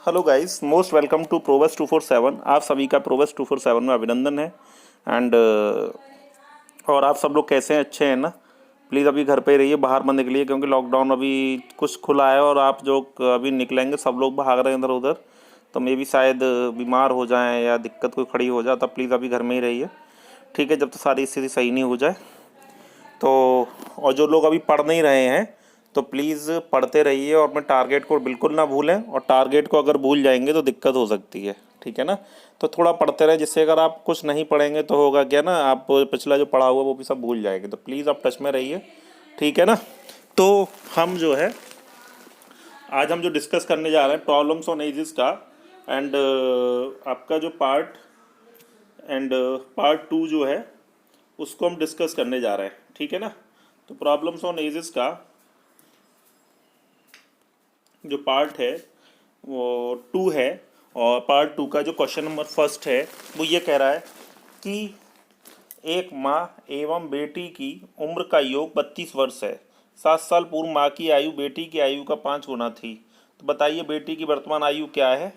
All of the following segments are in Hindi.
Hello guys, most welcome to Prowess 247। आप सभी का प्रोवेस 247 में अभिनंदन है। एंड और आप सब लोग कैसे हैं? अच्छे हैं ना? प्लीज़ अभी घर पे ही रहिए, बाहर मत निकलिए क्योंकि लॉकडाउन अभी कुछ खुला है और आप जो अभी निकलेंगे सब लोग भाग रहे हैं इधर उधर, तो मे भी शायद बीमार हो जाएं या दिक्कत कोई खड़ी हो जाए, तब प्लीज़ अभी घर में ही रहिए, ठीक है, जब तक सारी स्थिति सही नहीं हो जाए। तो और जो लोग अभी पढ़ नहीं रहे हैं तो प्लीज़ पढ़ते रहिए और अपने टारगेट को बिल्कुल ना भूलें, और टारगेट को अगर भूल जाएंगे तो दिक्कत हो सकती है, ठीक है ना। तो थोड़ा पढ़ते रहे, जिससे अगर आप कुछ नहीं पढ़ेंगे तो होगा क्या ना, आप पिछला जो पढ़ा हुआ वो भी सब भूल जाएंगे। तो प्लीज़ आप टच में रहिए, ठीक है ना। तो हम जो है आज हम जो डिस्कस करने जा रहे हैं प्रॉब्लम्स ऑन एजेस का, एंड आपका जो पार्ट 2 जो है उसको हम डिस्कस करने जा रहे हैं, ठीक है ना। तो प्रॉब्लम्स ऑन एजेस का जो पार्ट है वो 2 है, और पार्ट 2 का जो क्वेश्चन नंबर फर्स्ट है वो ये कह रहा है कि एक माँ एवं बेटी की उम्र का योग 32 वर्ष है। 7 साल पूर्व माँ की आयु बेटी की आयु का 5 गुना थी। तो बताइए बेटी की वर्तमान आयु क्या है।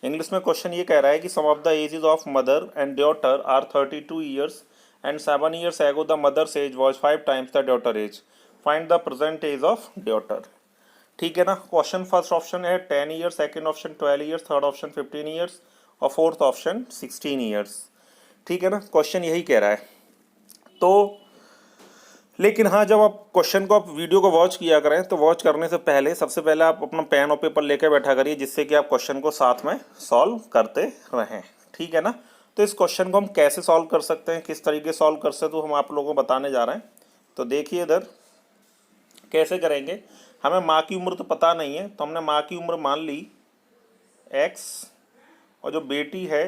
इंग्लिश में क्वेश्चन ये कह रहा है कि sum of the ages of mother and daughter are 32 years and 7 years ago the mother's age was 5 times the daughter age. Find the present age of daughter. ठीक है ना। क्वेश्चन फर्स्ट ऑप्शन है 10 years, second option 12 years, third option 15 years और फोर्थ ऑप्शन 16 ईयर्स। ठीक है ना, क्वेश्चन यही कह रहा है। तो लेकिन हाँ, जब आप क्वेश्चन को आप वीडियो को वॉच किया करें तो वॉच करने से पहले सबसे पहले आप अपना पेन और पेपर लेकर बैठा करिए, जिससे कि आप क्वेश्चन को साथ में सॉल्व करते रहें, ठीक है ना। तो इस क्वेश्चन को हम कैसे सॉल्व कर सकते हैं, किस तरीके से सॉल्व कर सकते हैं, तो हम आप लोगों को बताने जा रहे हैं। तो देखिए इधर कैसे करेंगे। हमें माँ की उम्र तो पता नहीं है, तो हमने माँ की उम्र मान ली x, और जो बेटी है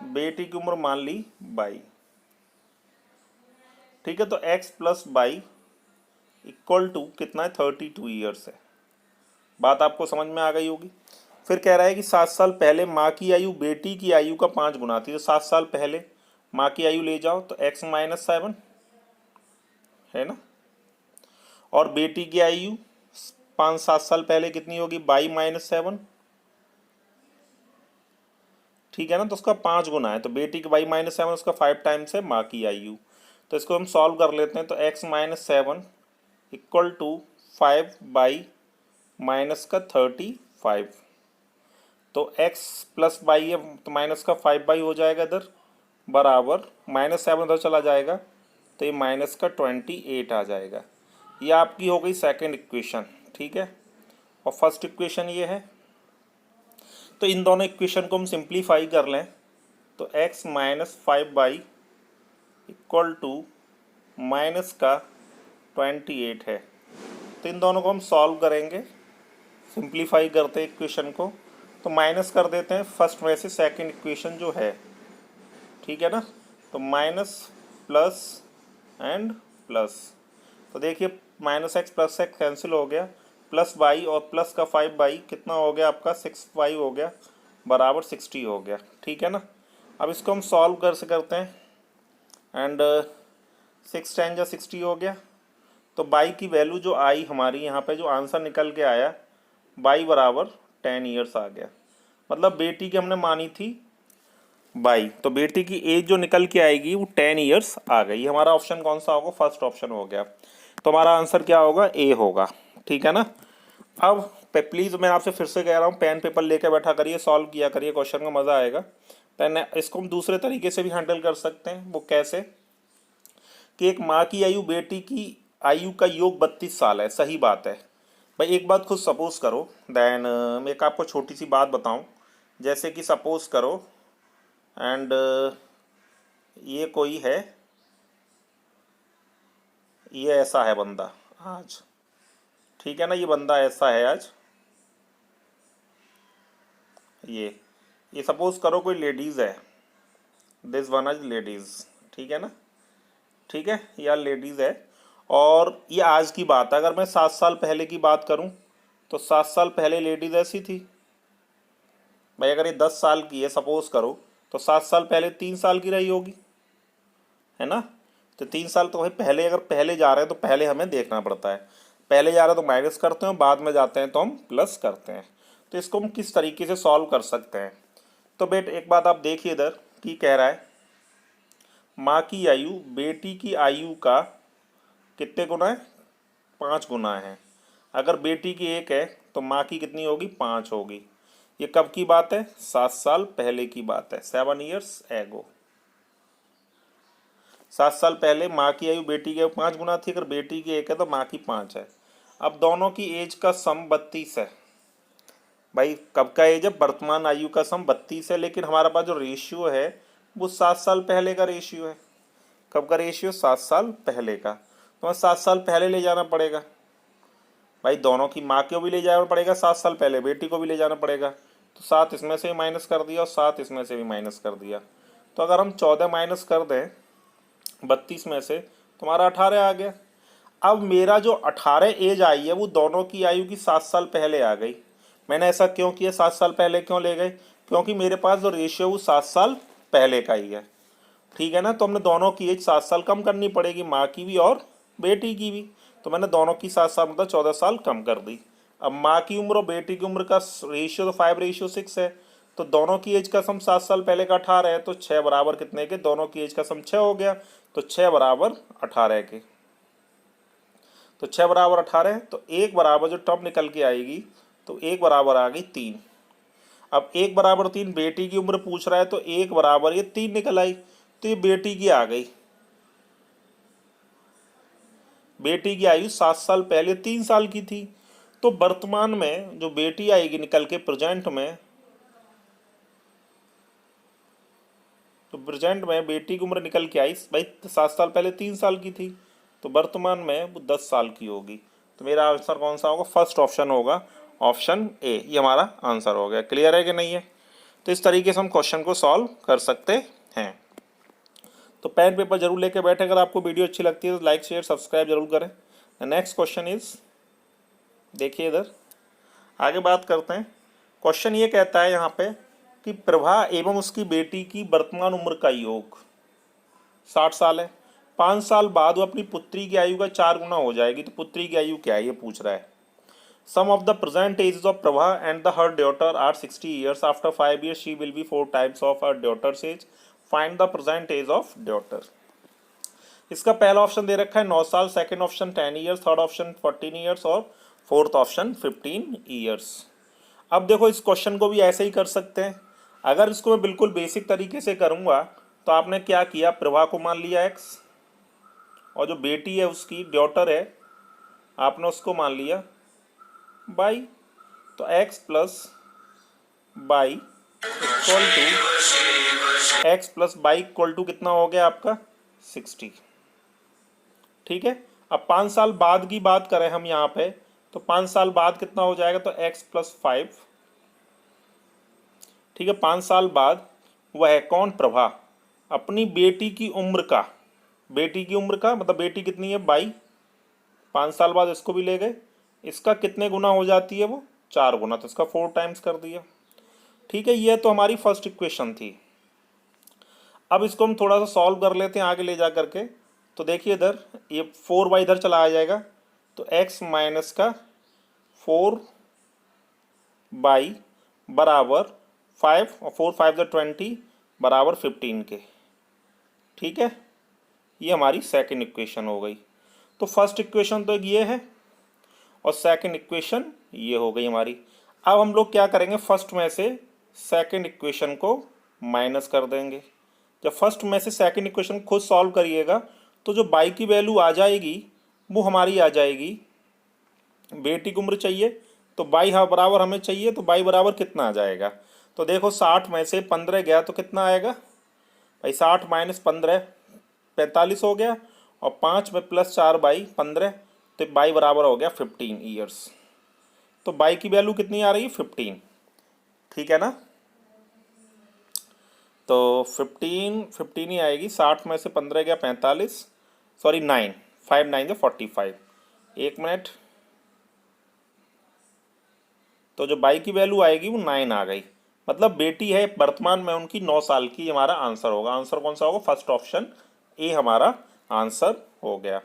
बेटी की उम्र मान ली y। ठीक है, तो x plus y equal to कितना है, 32 ईयर्स है। बात आपको समझ में आ गई होगी। फिर कह रहा है कि 7 साल पहले माँ की आयु बेटी की आयु का 5 गुना थी। तो 7 साल पहले माँ की आयु ले जाओ तो x माइनस 7 है ना, और बेटी की आयु 7 साल पहले कितनी होगी, बाई माइनस 7। ठीक है ना, तो उसका 5 गुना है, तो बेटी की बाई माइनस 7 उसका 5 टाइम्स है माँ की आयु। तो इसको हम सॉल्व कर लेते हैं। तो x minus 7 equal to 5 y minus का 35। तो x प्लस बाई है तो माइनस का 5 बाई हो जाएगा इधर, बराबर माइनस 7 उधर चला जाएगा तो ये माइनस का 28 आ जाएगा। ये आपकी हो गई सेकेंड इक्वेशन, ठीक है। और फर्स्ट इक्वेशन ये है। तो इन दोनों इक्वेशन को हम सिंप्लीफाई कर लें तो x minus 5 y equal to minus का 28 है। तो इन दोनों को हम सॉल्व करेंगे, सिंप्लीफाई करते हैं इक्वेशन को। तो माइनस कर देते हैं फर्स्ट में से सेकंड इक्वेशन जो है, ठीक है ना। तो माइनस प्लस एंड प्लस, तो देखिए minus x plus x cancel हो गया, प्लस वाई और प्लस का 5 बाई कितना हो गया आपका 6y हो गया, बराबर 60 हो गया, ठीक है ना। अब इसको हम सॉल्व कर से करते हैं, एंड 6 10 जा 60 हो गया। तो बाई की वैल्यू जो आई हमारी यहाँ पे जो आंसर निकल के आया, बाई बराबर 10 ईयर्स आ गया। मतलब बेटी की हमने मानी थी बाई, तो बेटी की एज जो निकल के आएगी वो 10 ईयर्स आ गई। हमारा ऑप्शन कौन सा होगा, फर्स्ट ऑप्शन हो गया। तो हमारा आंसर क्या होगा, ए होगा, ठीक है ना। अब प्लीज़ मैं आपसे फिर से कह रहा हूँ, पेन पेपर लेकर बैठा करिए, सॉल्व किया करिए क्वेश्चन का, मज़ा आएगा। पेन इसको हम दूसरे तरीके से भी हैंडल कर सकते हैं। वो कैसे कि एक माँ की आयु बेटी की आयु का योग 32 साल है, सही बात है भाई। एक बात खुद सपोज करो, देन मैं एक आपको छोटी सी बात बताऊं। जैसे कि सपोज करो एंड ये कोई है, ये ऐसा है बंदा आज, ठीक है ना, ये बंदा ऐसा है आज, ये सपोज करो कोई लेडीज़ है, दिस वन इज लेडीज़, ठीक है ना, ठीक है, यार लेडीज़ है। और ये आज की बात है। अगर मैं 7 साल पहले की बात करूं तो 7 साल पहले लेडीज़ ऐसी थी भाई। अगर ये 10 साल की है सपोज करो, तो 7 साल पहले 3 साल की रही होगी, है ना। तो 3 साल तो भाई पहले, अगर पहले जा रहे हैं तो पहले हमें देखना पड़ता है। पहले जा रहे हैं तो माइनस करते हैं, बाद में जाते हैं तो हम प्लस करते हैं। तो इसको हम किस तरीके से सॉल्व कर सकते हैं। तो बेट एक बात आप देखिए इधर कि कह रहा है माँ की आयु बेटी की आयु का कितने गुना है, 5 गुना है। अगर बेटी की 1 है तो माँ की कितनी होगी, 5 होगी। ये कब की बात है, 7 साल पहले की बात है, 7 ईयर्स एगो। 7 साल पहले माँ की आयु बेटी की आयु 5 गुना थी। अगर बेटी की 1 है तो माँ की 5 है। अब दोनों की एज का सम 32 है। भाई कब का एज है, वर्तमान आयु का सम 32 है, लेकिन हमारे पास जो रेशियो है वो 7 साल पहले का रेशियो है। कब का रेशियो, 7 साल पहले का। तो हमें 7 साल पहले ले जाना पड़ेगा। भाई दोनों की माँ को भी ले जाना पड़ेगा 7 साल पहले, बेटी को भी ले जाना पड़ेगा। तो 7 इसमें से भी माइनस कर दिया और 7 इसमें से भी माइनस कर दिया। तो अगर हम 14 माइनस कर दें 32 में से, तुम्हारा 18 आ गया। अब मेरा जो 18 एज आई है वो दोनों की आयु की 7 साल पहले आ गई। मैंने ऐसा क्यों किया, 7 साल पहले क्यों ले गए, क्योंकि मेरे पास जो रेशियो वो 7 साल पहले का ही है। ठीक है ना। तो हमने दोनों की एज 7 साल कम करनी पड़ेगी, माँ की भी और बेटी की भी। तो मैंने दोनों की 7 साल मतलब 14 साल कम कर दी। अब माँ की उम्र और बेटी की उम्र का रेशियो तो 5:6 है। तो दोनों की एज का सम 7 साल पहले का 18 है। तो 6 बराबर कितने के, दोनों की एज का सम 6 हो गया। तो 6 बराबर 18 के। तो 6 बराबर 18। तो 1 बराबर जो टर्म निकल के आएगी, तो 1 बराबर आ गई 3। अब 1 बराबर 3 बेटी की उम्र पूछ रहा है, तो 1 बराबर ये 3 निकल आई। तो ये बेटी की आ गई। बेटी की आयु 7 साल पहले 3 साल की थी। तो वर्तमान में जो बेटी आएगी निकल के प्रेजेंट में, तो प्रेजेंट में बेटी की उम्र निकल के आई भाई 7 साल पहले 3 साल की थी। तो वर्तमान में वो 10 साल की होगी। तो मेरा आंसर कौन सा होगा, फर्स्ट ऑप्शन होगा, ऑप्शन ए। ये हमारा आंसर हो गया। क्लियर है कि नहीं है। तो इस तरीके से हम क्वेश्चन को सॉल्व कर सकते हैं। तो पेन पेपर जरूर लेके बैठे। अगर आपको वीडियो अच्छी लगती है तो लाइक शेयर सब्सक्राइब जरूर करें। नेक्स्ट क्वेश्चन इज, देखिए इधर आगे बात करते हैं। क्वेश्चन ये कहता है यहाँ पे कि प्रभा एवं उसकी बेटी की वर्तमान उम्र का योग 60 साल है। 5 साल बाद वो अपनी पुत्री की आयु का 4 गुना हो जाएगी। तो पुत्री की आयु क्या है ये पूछ रहा है। Sum of the present ages of Prabha and the her daughter are 60 years. After 5 years she will be 4 times of her daughter's age. Find the present age of daughter. इसका पहला ऑप्शन दे रखा है 9 साल, second option 10 years, third option 14 years और फोर्थ ऑप्शन 15 ईयर्स। अब देखो इस क्वेश्चन को भी ऐसे ही कर सकते हैं। अगर इसको मैं बिल्कुल बेसिक तरीके से करूंगा तो आपने क्या किया, प्रभा को मान लिया x और जो बेटी है उसकी डॉटर है आपने उसको मान लिया y। तो x plus y equal to x plus y equal to कितना हो गया आपका 60। ठीक है। अब 5 साल बाद की बात करें हम यहाँ पे, तो 5 साल बाद कितना हो जाएगा, तो x प्लस 5। ठीक है। 5 साल बाद वह कौन, प्रभा, अपनी बेटी की उम्र का, बेटी की उम्र का मतलब बेटी कितनी है 22, 5 साल बाद इसको भी ले गए, इसका कितने गुना हो जाती है वो 4 गुना। तो इसका 4 टाइम्स कर दिया। ठीक है। ये तो हमारी फर्स्ट इक्वेशन थी। अब इसको हम थोड़ा सा सॉल्व कर लेते हैं आगे ले जा करके। तो देखिए इधर ये 4 इधर चला आ जाएगा। तो x माइनस का 4 बाई बराबर 5 और 4 5 20 बराबर 15 के। ठीक है। ये हमारी सेकंड इक्वेशन हो गई। तो फर्स्ट इक्वेशन तो ये है और सेकंड इक्वेशन ये हो गई हमारी। अब हम लोग क्या करेंगे, फर्स्ट में से सेकंड इक्वेशन को माइनस कर देंगे। जब फर्स्ट में से सेकंड इक्वेशन खुद सॉल्व करिएगा तो जो बाई की वैल्यू आ जाएगी वो हमारी आ जाएगी, बेटी की उम्र चाहिए तो बाई हाँ बराबर हमें चाहिए, तो बाई बराबर कितना आ जाएगा। तो देखो 60 में से 15 गया तो कितना आएगा भाई, 60 माइनस 15 45 हो गया और 5 में प्लस 4 बाई 15, तो बाई बराबर हो गया 15 ईयर्स। तो बाई की वैल्यू कितनी आ रही है 15। ठीक है ना। तो 15 ही आएगी। 60 में से 15 गया 45, सॉरी 9, 5 9 45। एक मिनट। तो जो बाई की वैल्यू आएगी वो 9 आ गई। मतलब बेटी है वर्तमान में उनकी 9 साल की, हमारा आंसर होगा। आंसर कौन सा होगा, फर्स्ट ऑप्शन ए हमारा आंसर हो गया।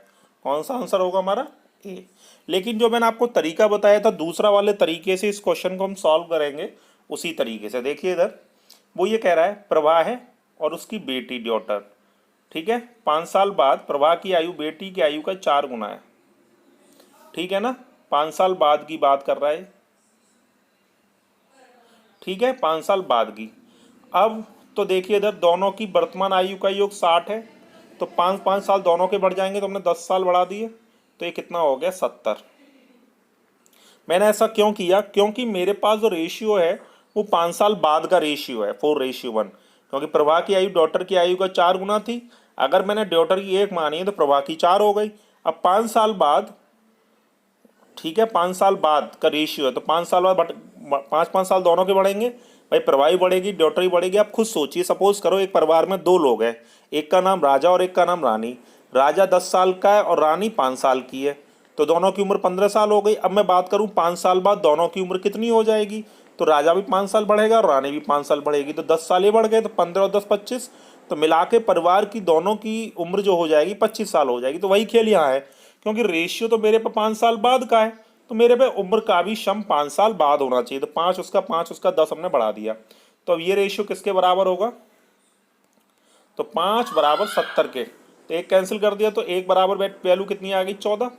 कौन सा आंसर होगा हमारा, ए। लेकिन जो मैंने आपको तरीका बताया था दूसरा वाले तरीके से इस क्वेश्चन को हम सॉल्व करेंगे उसी तरीके से। देखिए इधर वो ये कह रहा है प्रभा है और उसकी बेटी डॉटर, ठीक है, 5 साल बाद प्रभा की आयु बेटी की आयु का 4 गुना है, ठीक है ना, 5 साल बाद की बात कर रहा है, ठीक है, 5 साल बाद की। अब तो देखिए इधर दोनों की वर्तमान आयु का योग 60 है, तो 5 साल दोनों के बढ़ जाएंगे, तो हमने 10 साल बढ़ा दिए, तो ये कितना हो गया 70। मैंने ऐसा क्यों किया, क्योंकि मेरे पास जो रेशियो है वो 5 साल बाद का रेशियो है 4:1, क्योंकि प्रभा की आयु डॉटर की आयु का 4 गुना थी। अगर मैंने डॉटर की 1 मानी है तो प्रभा की 4 हो गई। अब 5 साल बाद, ठीक है, 5 साल बाद का रेशियो है, तो 5 साल बाद 5 साल दोनों के बढ़ेंगे, भाई प्रभा ही बढ़ेगी डॉटर ही बढ़ेगी। आप खुद सोचिए, सपोज करो एक परिवार में 2 लोग हैं, एक का नाम राजा और एक का नाम रानी। राजा 10 साल का है और रानी 5 साल की है, तो दोनों की उम्र 15 साल हो गई। अब मैं बात करूं 5 साल बाद दोनों की उम्र कितनी हो जाएगी, तो राजा भी 5 साल बढ़ेगा और रानी भी 5 साल बढ़ेगी, तो 10 साल ये बढ़ गए, तो 15 और 10 25, तो मिला के परिवार की दोनों की उम्र जो हो जाएगी 25 साल हो जाएगी। तो वही खेल यहाँ है, क्योंकि रेशियो तो मेरे पे 5 साल बाद का है, तो मेरे पे उम्र का भी सम 5 साल बाद होना चाहिए, तो 5 उसका 10 हमने बढ़ा दिया। तो अब ये रेशियो किसके बराबर होगा, तो 5 बराबर 70 के, तो एक कैंसिल कर दिया, तो एक बराबर वैल्यू कितनी आ गई 14।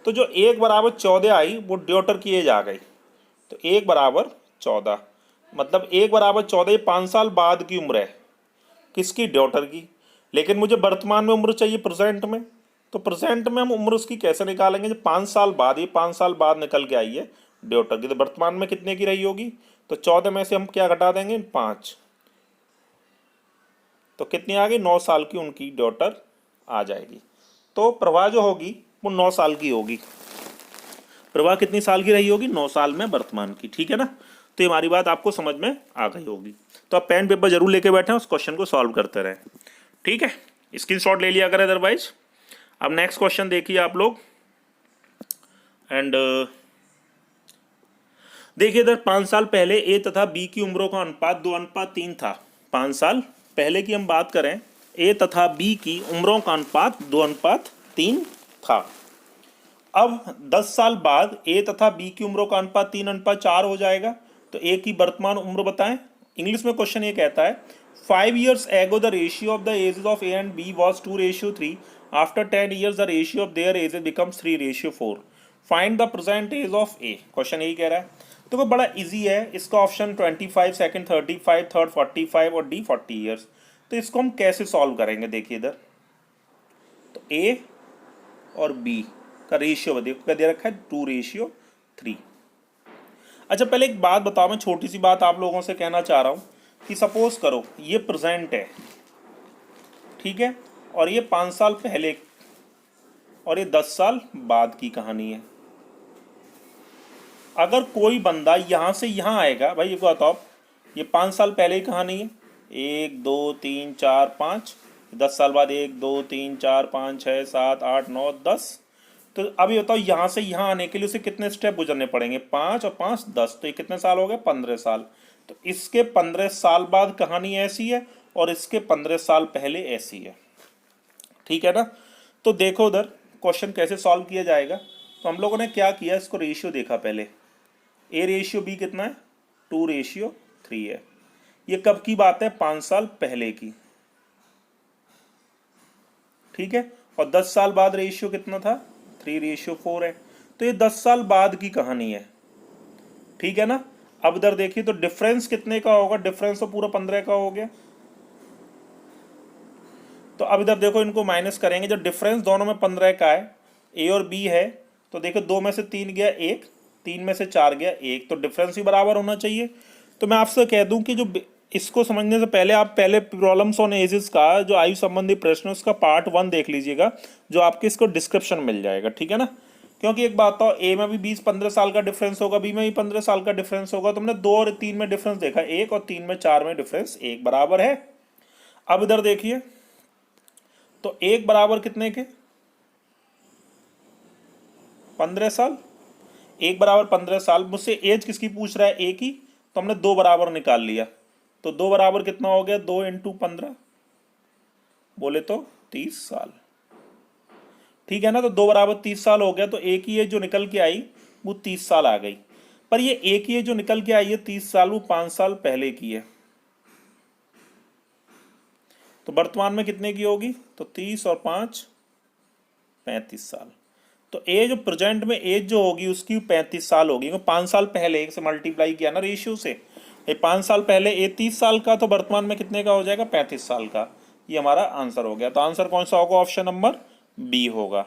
तो जो एक बराबर 14 आई वो डॉटर की एज आ गई, तो एक बराबर 14, मतलब एक बराबर 14 ये 5 साल बाद की उम्र है किसकी, डॉटर की। लेकिन मुझे वर्तमान में उम्र चाहिए प्रेजेंट में, तो प्रेजेंट में हम उम्र उसकी कैसे निकालेंगे, जब 5 साल बाद, ये 5 साल बाद निकल के आई है डॉटर की, तो वर्तमान में कितने की रही होगी, तो 14 में से हम क्या घटा देंगे 5, तो कितनी आ गई 9 साल की उनकी डॉटर आ जाएगी। तो प्रभा जो होगी वो 9 साल की होगी। प्रभा कितनी साल की रही होगी, 9 साल में वर्तमान की, ठीक है ना। तो ये हमारी बात आपको समझ में आ गई होगी। तो आप पेन पेपर जरूर लेके बैठे उस क्वेश्चन को सॉल्व करते रहें, ठीक है, स्क्रीनशॉट ले लिया करें अदरवाइज। अब नेक्स्ट क्वेश्चन देखिए आप लोग, एंड देखिए इधर 5 साल पहले ए तथा बी की उम्रों का अनुपात 2:3 था। 5 साल पहले की हम बात करें, ए तथा बी की उम्रों का अनुपात 2:3 था। अब 10 साल बाद ए तथा बी की उम्रों का अनुपात 3:4 हो जाएगा, तो ए की वर्तमान उम्र बताएं। इंग्लिश में क्वेश्चन ये कहता है 5 years ago the ratio of the ages of A and B was 2:3. After 10 years the ratio of their ages becomes 3:4. Find the present age of A. Question यही कह रहा है। तो बड़ा इजी है, इसका ऑप्शन 25, सेकंड 35, थर्ड 45 और डी 40 ईयर्स। तो इसको हम कैसे सॉल्व करेंगे, देखिए इधर तो ए और बी का रेशियो दे रखा है 2:3। अच्छा पहले एक बात बताओ, मैं छोटी सी बात आप लोगों से कहना चाह रहा हूं कि सपोज करो ये प्रेजेंट है, ठीक है, और ये 5 साल पहले और ये 10 साल बाद की कहानी है। अगर कोई बंदा यहां से यहां आएगा, भाई ये बताओ ये 5 साल पहले की कहानी है, 1 2 3 4 5, 10 साल बाद 1 2 3 4 5 6 7 8 9 10। तो अब ये बताओ यहाँ से यहाँ आने के लिए उसे कितने स्टेप गुजरने पड़ेंगे, 5 और 5 10, तो ये कितने साल हो गए 15 साल। तो इसके 15 साल बाद कहानी ऐसी है और इसके 15 साल पहले ऐसी है, ठीक है ना। तो देखो उधर क्वेश्चन कैसे सॉल्व किया जाएगा। तो हम लोगों ने क्या किया, इसको रेशियो देखा पहले, ए रेशियो बी कितना है 2:3 है। ये कब की बात है, 5 साल पहले की, ठीक है, और 10 साल बाद रेशियो कितना था 3:4 है। तो ये 10 साल बाद की कहानी है, ठीक है ना। अब इधर देखिए तो डिफरेंस कितने का होगा, डिफरेंस तो पूरा 15 का हो गया। तो अब इधर देखो इनको माइनस करेंगे, जब डिफरेंस दोनों में 15 का है, ए और बी है, तो देखो 2 में से 3 गया 1, 3 में से 4 गया 1, तो डिफरेंस ही बराबर होना चाहिए। तो मैं आपसे कह दूं कि जो इसको समझने से पहले आप पहले प्रॉब्लम्स ऑन एजेस का जो आयु संबंधी प्रश्न उसका पार्ट 1 देख लीजिएगा, जो आपके इसको डिस्क्रिप्शन मिल जाएगा, ठीक है ना। क्योंकि एक बात तो ए में भी 20-15 साल का डिफरेंस होगा, बी में भी 15 साल का डिफरेंस होगा। तुमने 2 और 3 में डिफरेंस देखा 1, और 3 में 4 में डिफरेंस 1 बराबर है। अब इधर देखिए तो 1 बराबर कितने के 15 साल, 1 बराबर 15 साल। मुझसे एज किसकी पूछ रहा है, ए की, तो हमने 2 बराबर निकाल लिया। तो 2 बराबर कितना हो गया, 2 × 15 बोले तो 30 साल, ठीक है ना। तो 2 बराबर 30 साल हो गया, तो एक ही एज जो निकल के आई वो 30 साल आ गई। पर ये एक ही एज जो निकल के आई है 30 साल, वो 5 साल पहले की है। तो वर्तमान में कितने की होगी? तो 30 और 5 35 साल। तो एज जो प्रेजेंट में एज जो होगी उसकी 35 साल होगी, क्योंकि 5 साल पहले एक से मल्टीप्लाई किया ना रेशियो से। ये 5 साल पहले ए 30 साल का, तो वर्तमान में कितने का हो जाएगा? 35 साल का। ये हमारा आंसर हो गया। तो आंसर कौन सा होगा? ऑप्शन नंबर बी होगा।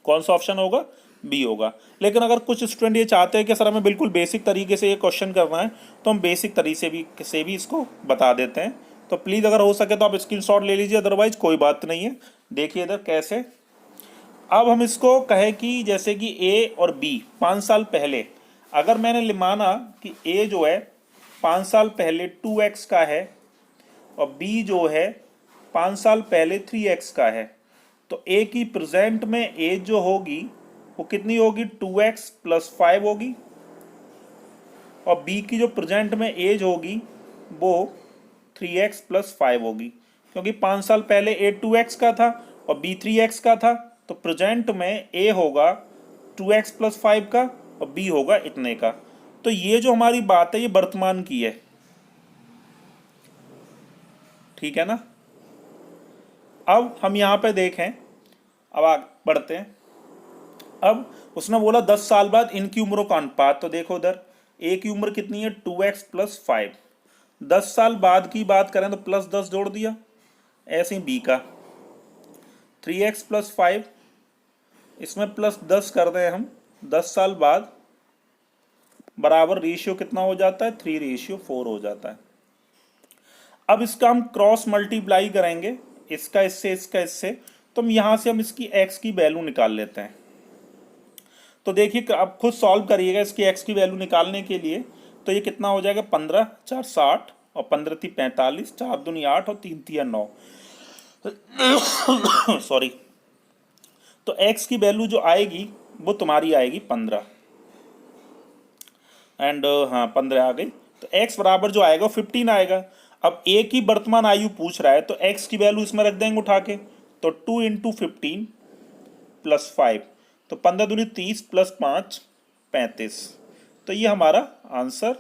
कौन सा ऑप्शन होगा? बी होगा। लेकिन अगर कुछ स्टूडेंट ये चाहते हैं कि सर हमें बिल्कुल बेसिक तरीके से ये क्वेश्चन करना है, तो हम बेसिक तरीके से भी इसको बता देते हैं। तो प्लीज़ अगर हो सके तो आप स्क्रीनशॉट ले लीजिए, अदरवाइज कोई बात नहीं है। देखिए इधर कैसे। अब हम इसको कहें कि जैसे कि ए और बी 5 साल पहले, अगर मैंने माना कि ए जो है 5 साल पहले 2x का है और बी जो है 5 साल पहले 3x का है, तो ए की प्रेजेंट में एज जो होगी वो कितनी होगी? 2x + 5 होगी। और बी की जो प्रेजेंट में एज होगी वो 3x + 5 होगी, क्योंकि 5 साल पहले ए 2x का था और बी 3x का था। तो प्रेजेंट में ए होगा 2x + 5 का और बी होगा इतने का। तो ये जो हमारी बात है ये वर्तमान की है, ठीक है ना। अब हम यहाँ पे देखें, अब आगे बढ़ते हैं। अब उसने बोला 10 साल बाद इनकी उम्रों का अनुपात। तो देखो उधर ए की उम्र कितनी है? 2x + 5। 10 साल बाद की बात करें तो +10 जोड़ दिया। ऐसे ही बी का 3x + 5, इसमें +10 कर दें हम 10 साल बाद, बराबर रेशियो कितना हो जाता है? 3:4 हो जाता है। अब इसका हम क्रॉस मल्टीप्लाई करेंगे, इसका इससे, इसका इससे। तो हम यहाँ से हम इसकी x की वैल्यू निकाल लेते हैं। तो देखिए आप खुद सॉल्व करिएगा इसकी x की वैल्यू निकालने के लिए। तो ये कितना हो जाएगा? 15 4 60 और 15 × 3 45, 4 दूनी 8 और 3 × 9 सॉरी। तो x की वैल्यू जो आएगी वो तुम्हारी आएगी 15 एंड हाँ 15 आ गई। तो x बराबर जो आएगा 15 आएगा। अब a की वर्तमान आयु पूछ रहा है, तो x की वैल्यू इसमें रख देंगे उठा के। तो 2 × 15 + 5, तो 15 दूनी 30 + 5 35। तो ये हमारा आंसर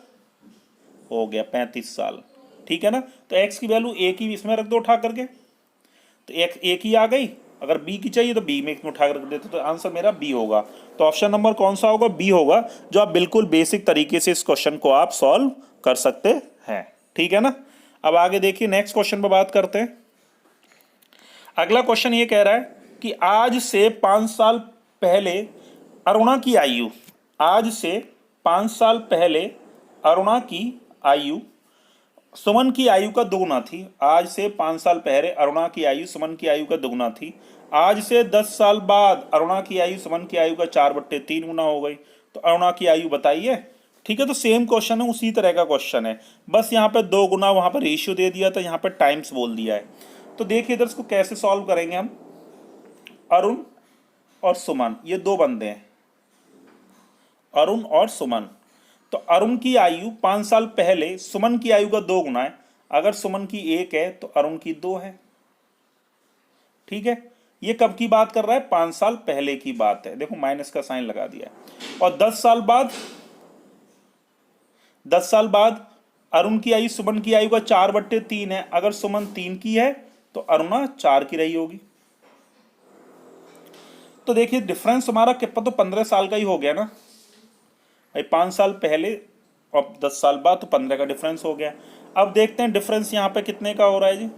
हो गया 35 साल, ठीक है ना। तो x की वैल्यू a की इसमें रख दो उठा करके, तो एक a की आ गई। अगर b की चाहिए तो b में उठा कर रख देते, तो आंसर मेरा b होगा। तो ऑप्शन नंबर कौन सा होगा? b होगा, जो आप बिल्कुल बेसिक तरीके से इस क्वेश्चन को आप सॉल्व कर सकते हैं, ठीक है ना। अब आगे देखिए नेक्स्ट क्वेश्चन पर बात करते हैं। अगला क्वेश्चन ये कह रहा है कि आज से 5 साल पहले अरुणा की आयु, आज से 5 साल पहले अरुणा की आयु सुमन की आयु का दोगुना थी। आज से 5 साल पहले अरुणा की आयु सुमन की आयु का दोगुना थी। आज से 10 साल बाद अरुणा की आयु सुमन की आयु का 4/3 गुना हो गई। तो अरुणा की आयु बताइए, ठीक है। तो सेम क्वेश्चन है, उसी तरह का क्वेश्चन है, बस यहाँ पे 2 गुना वहाँ पर रेशियो दे दिया था, यहाँ पे टाइम्स बोल दिया है। तो देखिए इधर इसको कैसे सॉल्व करेंगे हम। अरुण और सुमन ये 2 बंदे हैं, अरुण और सुमन। तो अरुण की आयु 5 साल पहले सुमन की आयु का 2 गुना है। अगर सुमन की 1 है तो अरुण की 2 है, ठीक है। ये कब की बात कर रहा है? 5 साल पहले की बात है। देखो माइनस का साइन लगा दिया है। और 10 साल बाद, 10 साल बाद अरुण की आयु सुमन की आयु का 4/3 है। अगर सुमन 3 की है तो अरुणा 4 की रही होगी। तो देखिए डिफरेंस हमारा कितना, तो 15 साल का ही हो गया ना भाई। 5 साल पहले और 10 साल बाद, तो 15 का डिफरेंस हो गया। अब देखते हैं डिफरेंस यहाँ पे कितने का हो रहा है जी।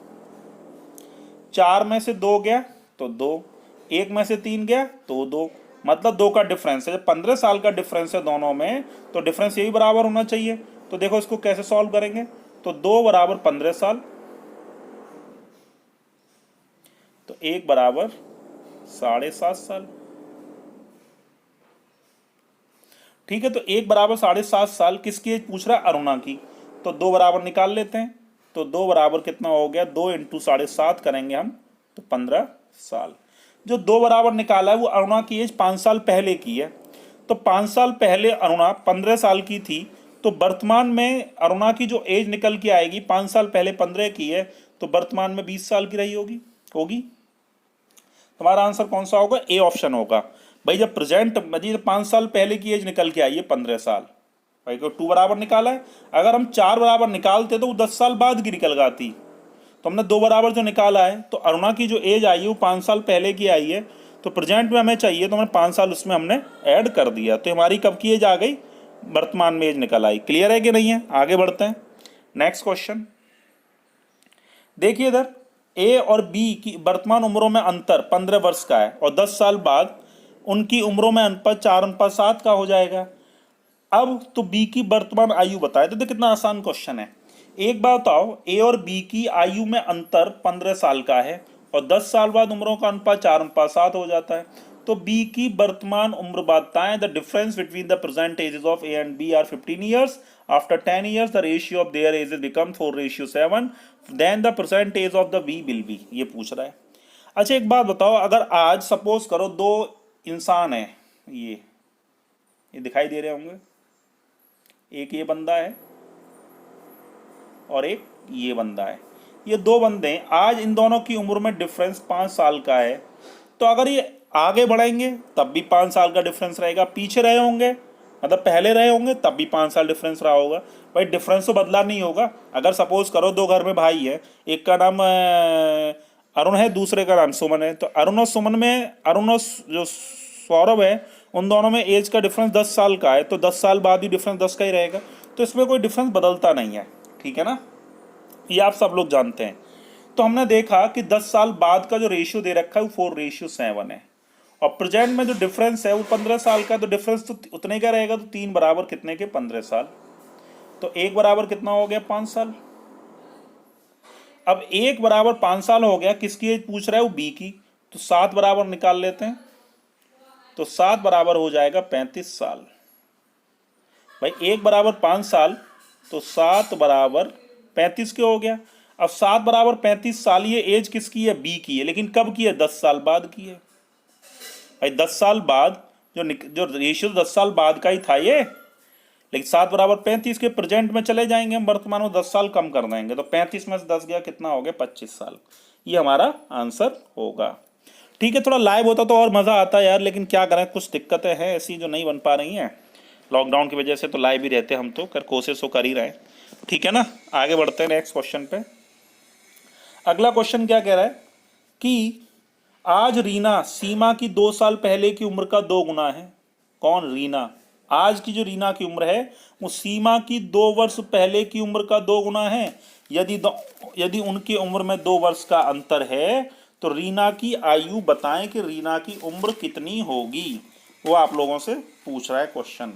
4 में से 2 गया तो 2, 1 में से 3 गया तो 2, मतलब 2 का डिफरेंस है। जब 15 साल का डिफरेंस है दोनों में, तो डिफरेंस यही बराबर होना चाहिए। तो देखो इसको कैसे सॉल्व करेंगे। तो 2 बराबर 15 साल, तो 1 बराबर 7.5 साल, ठीक है। तो 1 बराबर 7.5 साल किसकी एज पूछ रहा है? अरुणा की। तो 2 बराबर निकाल लेते हैं। तो 2 बराबर कितना हो गया? 2 × 7.5 करेंगे हम तो 15 साल। जो 2 बराबर निकाला है वो अरुणा की एज 5 साल पहले की है। तो 5 साल पहले अरुणा 15 साल की थी, तो वर्तमान में अरुणा की जो एज निकल के आएगी 5 साल पहले 15 की है, तो वर्तमान में 20 साल की रही होगी। तुम्हारा आंसर कौन सा होगा? ए ऑप्शन होगा। भाई जब प्रेजेंट मतलब 5 साल पहले की एज निकल के आई है 15 साल, भाई को 2 बराबर निकाला है। अगर हम 4 बराबर निकालते तो वो 10 साल बाद की निकल आती। तो हमने 2 बराबर जो निकाला है, तो अरुणा की जो एज आई है वो 5 साल पहले की आई है, तो प्रेजेंट में हमें चाहिए, तो हमने 5 साल उसमें हमने ऐड कर दिया, तो हमारी कब की एज आ गई? वर्तमान में एज निकल आई। क्लियर है कि नहीं है? आगे बढ़ते हैं। नेक्स्ट क्वेश्चन देखिए इधर, ए और बी की वर्तमान उम्रों में अंतर 15 वर्ष का है और 10 साल बाद उनकी उम्रों में अनुपात 4:7 का हो जाएगा। अब तो बी की वर्तमान आयु बताए। तो कितना आसान क्वेश्चन है। एक बात बताओ, ए और बी की आयु में अंतर 15 साल का है और 10 साल बाद उम्रों का अनुपात 4:7 हो जाता है। तो बी की वर्तमान उम्र बताएं। The difference between the present ages of A and B are 15 years. After 10 years the ratio of their ages become 4:7। Then the present age of the B will be. ये पूछ रहा है। अच्छा एक बात बताओ, अगर आज सपोज करो 2 इंसान है, ये दिखाई दे रहे होंगे, एक ये बंदा है और एक ये बंदा है, ये 2 बंदे हैं। आज इन दोनों की उम्र में डिफरेंस 5 साल का है। तो अगर ये आगे बढ़ेंगे तब भी 5 साल का डिफरेंस रहेगा, पीछे रहे होंगे मतलब पहले रहे होंगे तब भी 5 साल डिफरेंस रहा होगा। भाई डिफरेंस तो बदला नहीं होगा। अगर सपोज करो 2 घर में भाई है, एक का नाम अरुण है, दूसरे का नाम सुमन है, तो अरुण और सुमन में, अरुण और जो सौरभ है, उन दोनों में एज का डिफरेंस 10 साल का है, तो 10 साल बाद भी डिफरेंस 10 का ही रहेगा। तो इसमें कोई डिफरेंस बदलता नहीं है। ठीक है ना, ये आप सब लोग जानते हैं। तो हमने देखा कि 10 साल बाद का जो रेशियो दे रखा है वो 4:7 है और प्रेजेंट में जो डिफरेंस है वो 15 साल का। तो डिफरेंस तो उतने का रहेगा, तो 3 बराबर कितने के? 15 साल। तो 1 बराबर कितना हो गया? 5 साल। अब 1 बराबर 5 साल हो गया, किसकी एज पूछ रहा है? वो बी की। तो 7 बराबर निकाल लेते हैं, तो 7 बराबर हो जाएगा 35 साल। भाई 1 बराबर 5 साल, तो 7 बराबर 35 के हो गया। अब 7 बराबर 35 साल, ये एज किसकी है? बी की है, लेकिन कब की है? 10 साल बाद की है। भाई 10 साल बाद जो रेशियो 10 साल बाद का ही था ये, लेकिन 7 बराबर 35 के प्रेजेंट में चले जाएंगे हम, वर्तमान में 10 साल कम कर देंगे, तो 35 में से 10 गया, कितना हो गया? 25 साल। ये हमारा आंसर होगा। ठीक है, थोड़ा लाइव होता तो और मज़ा आता यार, लेकिन क्या करें, कुछ दिक्कतें हैं ऐसी जो नहीं बन पा रही हैं लॉकडाउन की वजह से। तो लाइव ही रहते हम, तो कोशिश तो कर ही रहे हैं। ठीक है ना, आगे बढ़ते हैं नेक्स्ट क्वेश्चन पे। अगला क्वेश्चन क्या कह रहा है कि आज रीना सीमा की 2 साल पहले की उम्र का 2 गुना है। कौन? रीना। आज की जो रीना की उम्र है वो सीमा की 2 वर्ष पहले की उम्र का 2 गुना है। यदि उनकी उम्र में 2 वर्ष का अंतर है तो रीना की आयु बताएं कि रीना की उम्र कितनी होगी। वो आप लोगों से पूछ रहा है क्वेश्चन।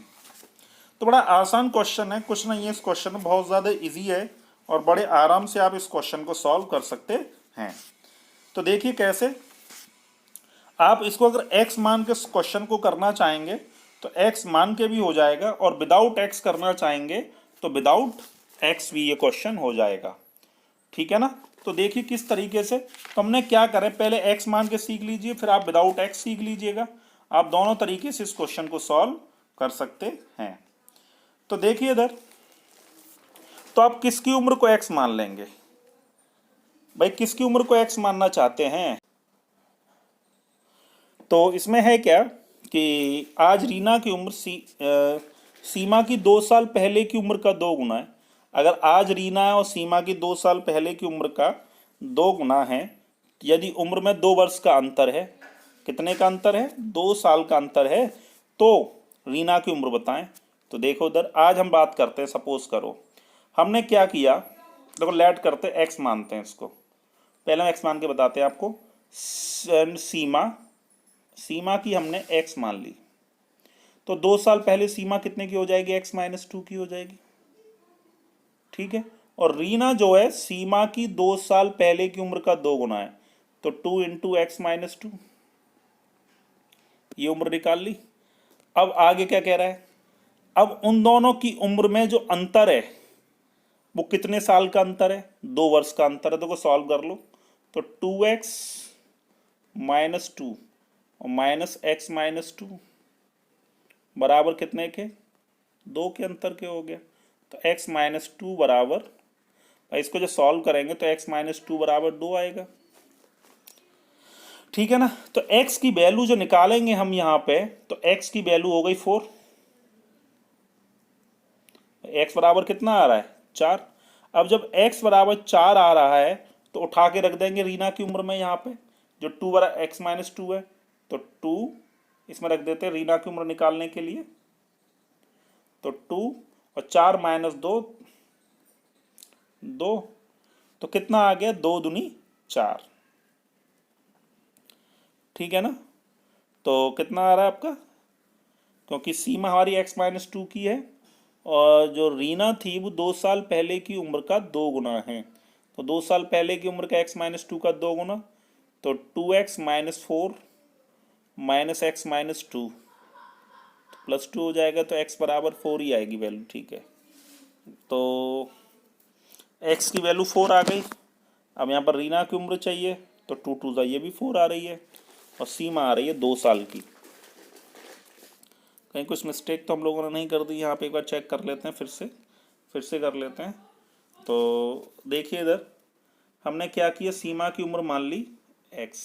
तो बड़ा आसान क्वेश्चन है, कुछ नहीं है इस क्वेश्चन में, बहुत ज़्यादा इजी है और बड़े आराम से आप इस क्वेश्चन को सॉल्व कर सकते हैं। तो देखिए कैसे। आप इसको अगर x मान के क्वेश्चन को करना चाहेंगे तो x मान के भी हो जाएगा, और विदाउट x करना चाहेंगे तो विदाउट x भी ये क्वेश्चन हो जाएगा। ठीक है ना। तो देखिए किस तरीके से। तो हमने क्या करें, पहले x मान के सीख लीजिए, फिर आप विदाउट x सीख लीजिएगा। आप दोनों तरीके से इस क्वेश्चन को सॉल्व कर सकते हैं। तो देखिए इधर, तो आप किसकी उम्र को x मान लेंगे? भाई किसकी उम्र को x मानना चाहते हैं? तो इसमें है क्या कि आज रीना की उम्र सीमा की 2 साल पहले की उम्र का 2 गुना है। अगर आज रीना और सीमा की 2 साल पहले की उम्र का 2 गुना है, यदि उम्र में 2 वर्ष का अंतर है, कितने का अंतर है? 2 साल का अंतर है, तो रीना की उम्र बताएं। तो देखो उधर, आज हम बात करते हैं, सपोज करो हमने क्या किया, देखो लेट करते हैं, एक्स मानते हैं इसको, पहले हम एक्स मान के बताते हैं आपको। सीमा की हमने x मान ली, तो 2 साल पहले सीमा कितने की हो जाएगी? x-2 की हो जाएगी। ठीक है, और रीना जो है सीमा की 2 साल पहले की उम्र का 2 गुना है, तो 2 × x-2, ये उम्र निकाल ली। अब आगे क्या कह रहा है, अब उन दोनों की उम्र में जो अंतर है वो कितने साल का अंतर है? 2 वर्ष का अंतर है। तो सॉल्व कर लो, तो 2x - 2 और -x-2 बराबर कितने के? 2 के अंतर के हो गया। तो x-2 बराबर, इसको जो सॉल्व करेंगे तो x-2 बराबर 2 आएगा। ठीक है ना। तो x की वैल्यू जो निकालेंगे हम यहाँ पे, तो x की वैल्यू हो गई 4। x बराबर कितना आ रहा है 4। अब जब x बराबर 4 आ रहा है तो उठा के रख देंगे रीना की उम्र में यहाँ पे, जो 2 बराबर x-2 है, तो 2 इसमें रख देते हैं रीना की उम्र निकालने के लिए। तो 2 और 4 माइनस 2, 2, तो कितना आ गया 2 दूनी 4। ठीक है ना। तो कितना आ रहा है आपका, क्योंकि सीमा हमारी x-2 की है और जो रीना थी वो 2 साल पहले की उम्र का 2 गुना है। तो 2 साल पहले की उम्र का x-2 का 2 गुना, तो 2x-4 माइनस x-2 +2 हो जाएगा, तो x बराबर 4 ही आएगी वैल्यू। ठीक है, तो x की वैल्यू 4 आ गई। अब यहाँ पर रीना की उम्र चाहिए, तो 2 2 ये भी 4 आ रही है और सीमा आ रही है 2 साल की। कहीं कुछ मिस्टेक तो हम लोगों ने नहीं कर दी यहाँ पे, एक बार चेक कर लेते हैं, फिर से कर लेते हैं। तो देखिए इधर हमने क्या किया, सीमा की उम्र मान ली x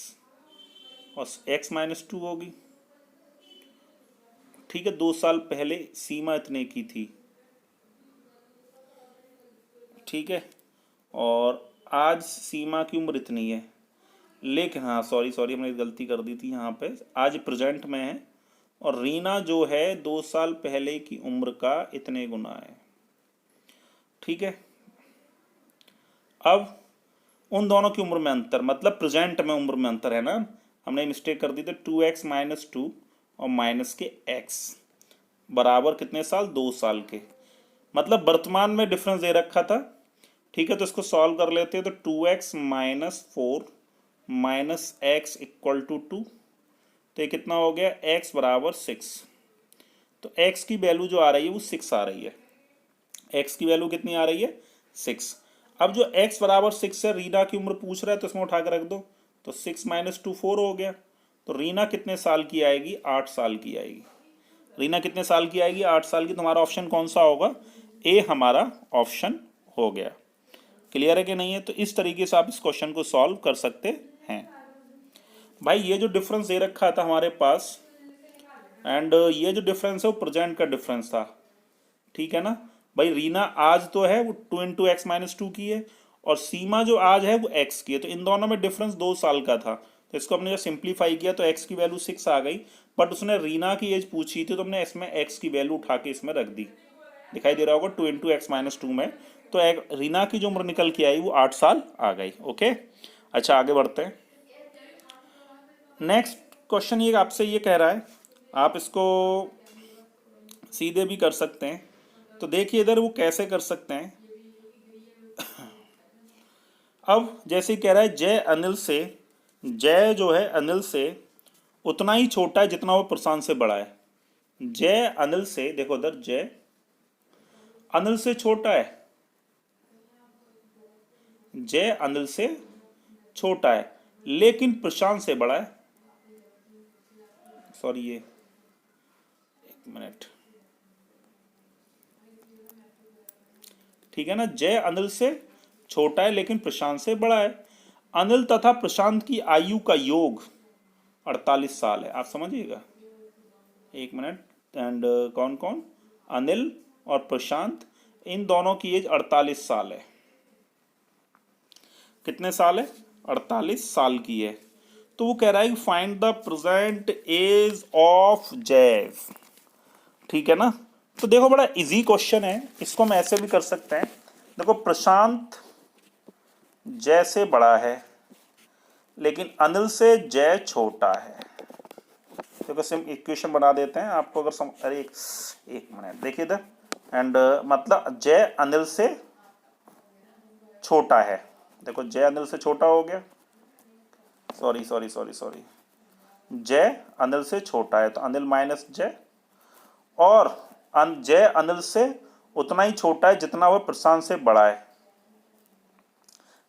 और x-2 होगी। ठीक है, 2 साल पहले सीमा इतने की थी। ठीक है, और आज सीमा की उम्र इतनी है, लेकिन हाँ सॉरी हमने गलती कर दी थी यहाँ पे, आज प्रेजेंट में है और रीना जो है 2 साल पहले की उम्र का इतने गुना है। ठीक है, अब उन दोनों की उम्र में अंतर, मतलब प्रेजेंट में उम्र में अंतर है ना, हमने मिस्टेक कर दी थी। 2x-2 और माइनस के x बराबर कितने साल, 2 साल के, मतलब वर्तमान में डिफरेंस दे रखा था। ठीक है, तो इसको सॉल्व कर लेते हैं। तो 2x-4 minus x equal to 2, तो ये कितना हो गया, x बराबर 6। तो x की वैल्यू जो आ रही है वो 6 आ रही है। x की वैल्यू कितनी आ रही है, 6। अब जो x बराबर 6 है, रीना की उम्र पूछ रहा है तो इसमें उठा कर रख दो, तो 6 - 2 4 हो गया। तो रीना कितने साल की आएगी, 8 साल की आएगी। रीना कितने साल की आएगी, 8 साल की। तो हमारा ऑप्शन कौन सा होगा, ए हमारा ऑप्शन हो गया। क्लियर है कि नहीं है। तो इस तरीके से आप इस क्वेश्चन को सॉल्व कर सकते हैं। भाई ये जो डिफरेंस दे रखा था हमारे पास, एंड ये जो डिफरेंस है वो प्रेजेंट का डिफरेंस था। ठीक है ना भाई, रीना आज तो है वो 2 × x-2 की है और सीमा जो आज है वो x की है, तो इन दोनों में डिफरेंस 2 साल का था। तो इसको हमने जब सिंप्लीफाई किया तो x की वैल्यू 6 आ गई, बट उसने रीना की एज पूछी थी तो हमने इसमें x की वैल्यू उठा के इसमें रख दी। दिखाई दे रहा होगा 2 × x-2 में, तो रीना की जो उम्र निकल के आई वो 8 साल आ गई। ओके, अच्छा आगे बढ़ते हैं। नेक्स्ट क्वेश्चन ये आपसे ये कह रहा है, आप इसको सीधे भी कर सकते हैं। तो देखिए इधर वो कैसे कर सकते हैं। अब जैसे कह रहा है जय जो है अनिल से उतना ही छोटा है जितना वो प्रशांत से बड़ा है। जय अनिल से, देखो इधर जय अनिल से छोटा है, जय अनिल से छोटा है लेकिन प्रशांत से बड़ा है। सॉरी ये एक मिनट, ठीक है ना। जय अनिल से छोटा है लेकिन प्रशांत से बड़ा है। अनिल तथा प्रशांत की आयु का योग 48 साल है। आप समझिएगा, एक मिनट। एंड कौन कौन, अनिल और प्रशांत, इन दोनों की एज 48 साल है। कितने साल है, 48 साल की है। तो वो कह रहा है find the present age of Jai. ठीक है ना। तो देखो बड़ा इजी क्वेश्चन है, इसको हम ऐसे भी कर सकते हैं। देखो प्रशांत जय से बड़ा है लेकिन अनिल से जय छोटा है। देखो सिम इक्वेशन बना देते हैं आपको अगर अरे एक मिनट देखिए इधर। एंड मतलब जय अनिल से छोटा है। देखो जय अनिल से छोटा हो गया, सॉरी जय अनिल से छोटा है तो अनिल माइनस जय, और जय अनिल से उतना ही छोटा है जितना वह प्रशांत से बड़ा है।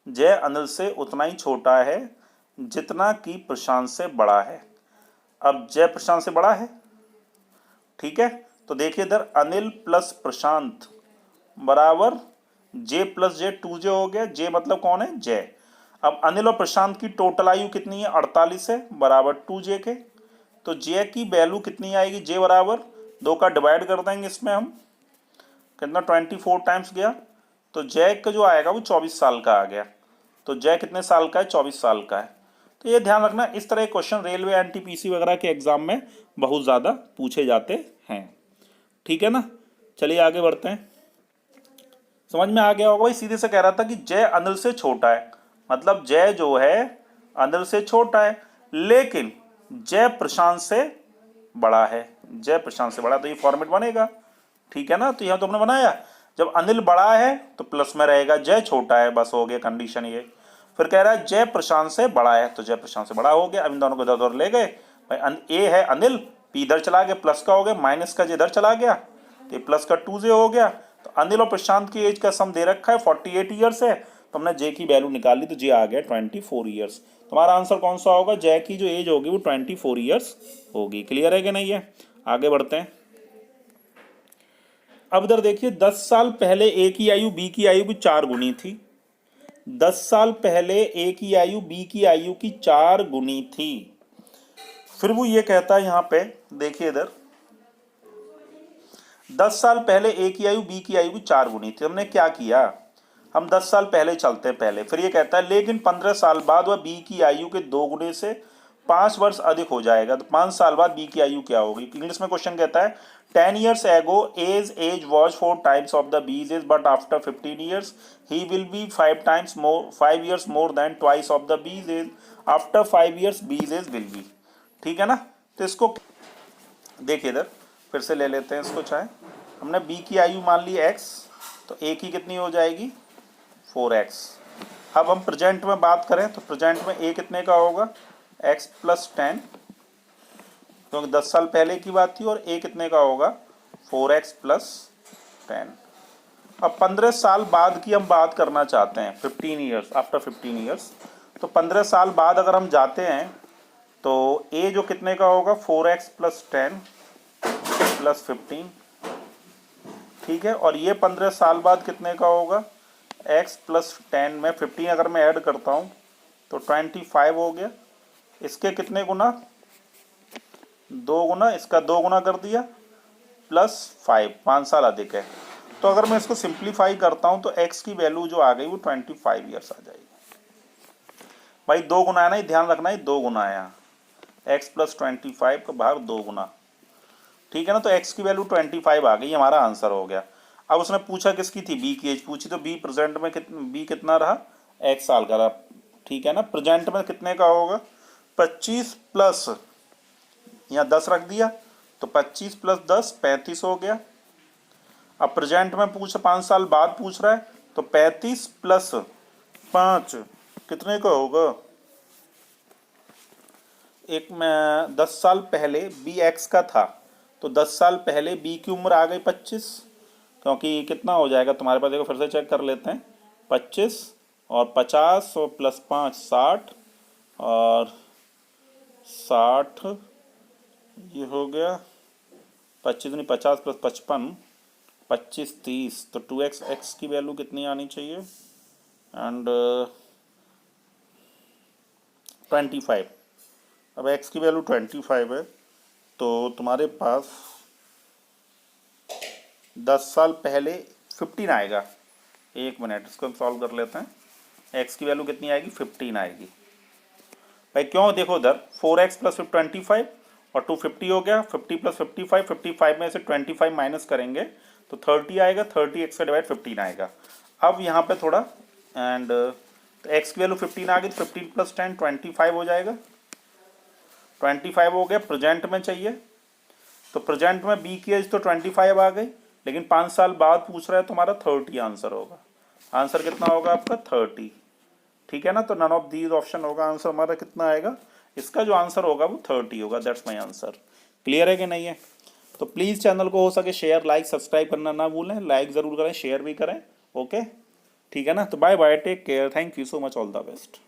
जय अनिल से उतना ही छोटा है जितना कि प्रशांत से बड़ा है। अब जय प्रशांत से बड़ा है, ठीक है। तो देखिए इधर अनिल प्लस प्रशांत बराबर जे प्लस जे 2j हो गया। जे मतलब कौन है, जय। अब अनिल और प्रशांत की टोटल आयु कितनी है, 48 है, बराबर 2J के। तो J की वैल्यू कितनी आएगी, J बराबर 2 का डिवाइड कर देंगे इसमें हम, कितना 24 टाइम्स गया, तो J का जो आएगा वो 24 साल का आ गया। तो J कितने साल का है, 24 साल का है। तो ये ध्यान रखना, इस तरह के क्वेश्चन रेलवे NTPC वगैरह के एग्जाम में बहुत ज़्यादा पूछे जाते हैं। ठीक है ना, चलिए आगे बढ़ते हैं। समझ में आ गया होगा भाई, सीधे से कह रहा था कि जय अनिल से छोटा है, मतलब जय जो है अनिल से छोटा है, लेकिन जय प्रशांत से बड़ा है, जय प्रशांत से बड़ा, तो ये फॉर्मेट बनेगा। ठीक है ना, तो यहां तो हमने बनाया, जब अनिल बड़ा है तो प्लस में रहेगा, जय छोटा है, बस हो गया कंडीशन ये। फिर कह रहा है जय प्रशांत से बड़ा है, तो जय प्रशांत से बड़ा हो गया। अब इन दोनों को इधर उधर ले गए भाई, ए है अनिल, पी इधर चला गया, प्लस का हो गया, माइनस का जे इधर चला गया, तो प्लस का 2J हो गया। तो अनिल और प्रशांत की एज का सम दे रखा है 48 ईयर्स है, तो हमने जे की वैल्यू निकाली, तो जे आ गया 24 ईयर्स। तुम्हारा आंसर कौन सा होगा, जय की जो एज होगी वो 24 ईयर्स होगी। क्लियर है कि नहीं है, आगे बढ़ते हैं। अब इधर देखिए, 10 साल पहले ए की आयु बी की आयु की 4 गुनी थी। 10 साल पहले ए की आयु बी की आयु की 4 गुनी थी। फिर वो ये कहता है यहां पे, देखिए इधर, 10 साल पहले ए की आयु बी की आयु की 4 गुनी थी। हमने क्या किया, हम 10 साल पहले चलते हैं पहले। फिर ये कहता है लेकिन 15 साल बाद वह बी की आयु के 2 गुने से 5 वर्ष अधिक हो जाएगा, तो 5 साल बाद बी की आयु क्या होगी। इंग्लिश में क्वेश्चन कहता है 10 years ago age was 4 times of the B's age, but after 15 years he will be 5 years more than twice of the B's age. After 5 years B's age will be। ठीक है ना, तो इसको देखिए इधर फिर से ले लेते हैं इसको, चाहे हमने बी की आयु मान ली x, तो ए की कितनी हो जाएगी 4x। अब हम प्रेजेंट में बात करें तो प्रेजेंट में ए कितने का होगा, x + 10, क्योंकि 10 साल पहले की बात थी, और ए कितने का होगा 4x + 10। अब 15 साल बाद की हम बात करना चाहते हैं, 15 ईयर्स, आफ्टर 15 ईयर्स। तो 15 साल बाद अगर हम जाते हैं तो ए जो कितने का होगा 4x + 10 + 15, ठीक है। और ये 15 साल बाद कितने का होगा, x + 10 में 15 अगर मैं ऐड करता हूँ तो 25 हो गया। इसके कितने गुना, 2 गुना, इसका 2 गुना कर दिया, +5, 5 साल अधिक है। तो अगर मैं इसको सिंप्लीफाई करता हूँ तो x की वैल्यू जो आ गई वो 25 ईयर्स आ जाएगी। भाई 2 गुना है ना, ध्यान रखना है 2 गुना है यहाँ, x + 25 का बाहर 2 गुना, ठीक है ना। तो x की वैल्यू 25 आ गई, हमारा आंसर हो गया। अब उसने पूछा किसकी थी, b की एज पूछी, तो b प्रेजेंट में b कितना रहा, x साल का रहा, ठीक है ना। प्रेजेंट में कितने का होगा 25 प्लस यहाँ 10 रख दिया, तो 25 + 10 35 हो गया। अब प्रेजेंट में पूछ 5 साल बाद पूछ रहा है, तो 35 + 5 कितने का होगा, एक में 10 साल पहले बी x का था, तो 10 साल पहले बी की उम्र आ गई 25, क्योंकि कितना हो जाएगा तुम्हारे पास, देखो फिर से चेक कर लेते हैं, 25 और 50 और +5 60, और 60 ये हो गया 25 नहीं 50 + 55 25 30, तो 2x, x की वैल्यू कितनी आनी चाहिए, एंड 25। अब x की वैल्यू 25 है, तो तुम्हारे पास 10 साल पहले 15 आएगा। 1 मिनट, इसको हम सॉल्व कर लेते हैं। x की वैल्यू कितनी आएगी 15 आएगी भाई, क्यों, देखो उधर 4x + 25 और 250 हो गया, 50 + 55, 55 में से 25 माइनस करेंगे तो 30 आएगा, 30 x से डिवाइड 15 आएगा। अब यहाँ पे थोड़ा एंड तो x की वैल्यू 15 आ गई, तो 15 + 10 25 हो जाएगा, 25 हो गया। प्रेजेंट में चाहिए, तो प्रेजेंट में b की एज तो 25 आ गई, लेकिन 5 साल बाद पूछ रहा है तो हमारा 30 आंसर होगा। आंसर कितना होगा आपका 30, ठीक है ना। तो नन ऑफ दीज ऑप्शन होगा, आंसर हमारा कितना आएगा, इसका जो आंसर होगा वो 30 होगा। That's my answer. क्लियर है कि नहीं है, तो प्लीज़ चैनल को हो सके शेयर लाइक सब्सक्राइब करना ना भूलें, लाइक ज़रूर करें, शेयर भी करें, ओके, ठीक है ना। तो bye bye, take care, thank you so much, all the best.